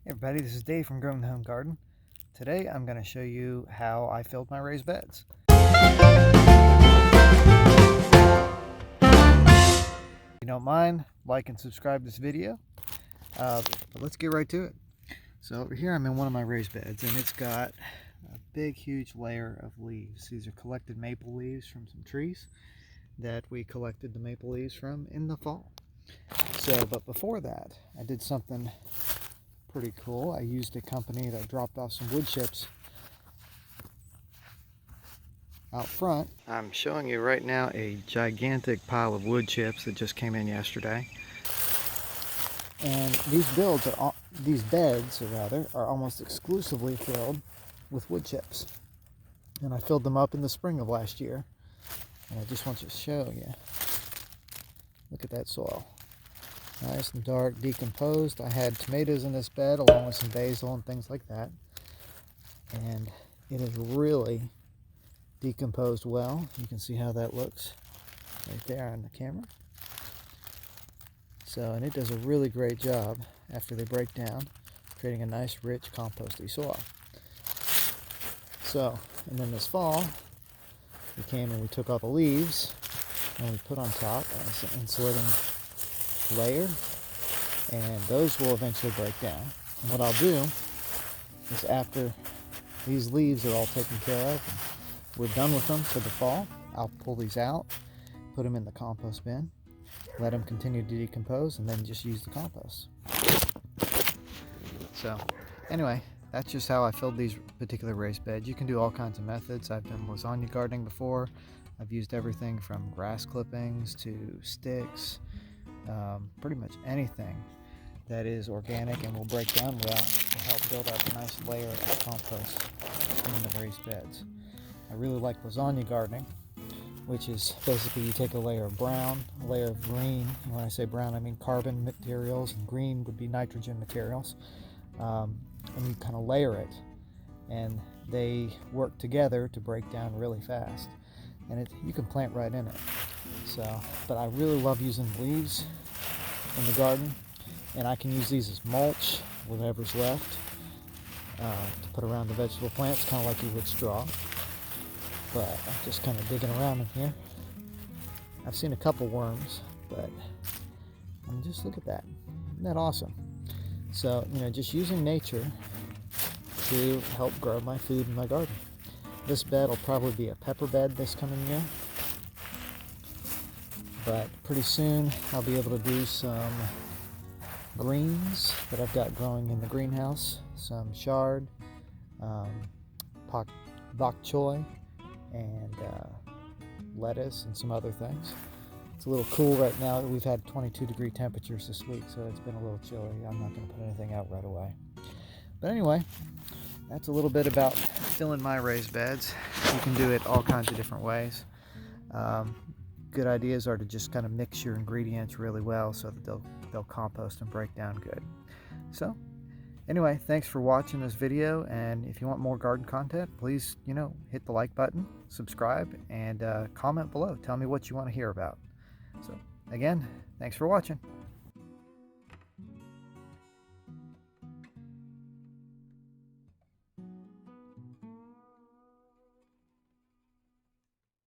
Hey everybody, this is Dave from Growing the Home Garden. Today I'm going to show you how I filled my raised beds. If you don't mind, like and subscribe to this video. But let's get right to it. So over here I'm in one of my raised beds, and it's got a big huge layer of leaves. These are collected maple leaves from some trees that we collected the maple leaves from in the fall. But before that, I did something pretty cool. I used a company that dropped off some wood chips out front. I'm showing you right now a gigantic pile of wood chips that just came in yesterday. And these beds are almost exclusively filled with wood chips. And I filled them up in the spring of last year. And I just want to show you. Look at that soil. Nice and dark, decomposed. I had tomatoes in this bed along with some basil and things like that. And it is really decomposed well. You can see how that looks right there on the camera. And it does a really great job after they break down, creating a nice, rich, composty soil. And then this fall, we came and we took all the leaves and we put on top as an insulating layer, and those will eventually break down. And what I'll do is, after these leaves are all taken care of and we're done with them for the fall, I'll pull these out, put them in the compost bin, let them continue to decompose, and then just use the compost. Anyway, that's just how I filled these particular raised beds. You can do all kinds of methods. I've done lasagna gardening before. I've used everything from grass clippings to sticks, pretty much anything that is organic and will break down well to help build up a nice layer of compost in the raised beds. I really like lasagna gardening, which is basically you take a layer of brown, a layer of green, and when I say brown I mean carbon materials, and green would be nitrogen materials, and you kind of layer it, and they work together to break down really fast, and you can plant right in it. But I really love using leaves in the garden, and I can use these as mulch, whatever's left, to put around the vegetable plants, kind of like you would straw. But I'm just kind of digging around in here. I've seen a couple worms, but just look at that. Isn't that awesome? Just using nature to help grow my food in my garden. This bed will probably be a pepper bed this coming year, but pretty soon I'll be able to do some greens that I've got growing in the greenhouse, some chard, bok choy, and lettuce and some other things. It's a little cool right now. We've had 22-degree temperatures this week, so it's been a little chilly. I'm not going to put anything out right away. But anyway, that's a little bit about filling my raised beds. You can do it all kinds of different ways. Good ideas are to just kind of mix your ingredients really well so that they'll compost and break down good. Anyway, thanks for watching this video, and if you want more garden content, please, hit the like button, subscribe, and comment below. Tell me what you want to hear about. Again, thanks for watching.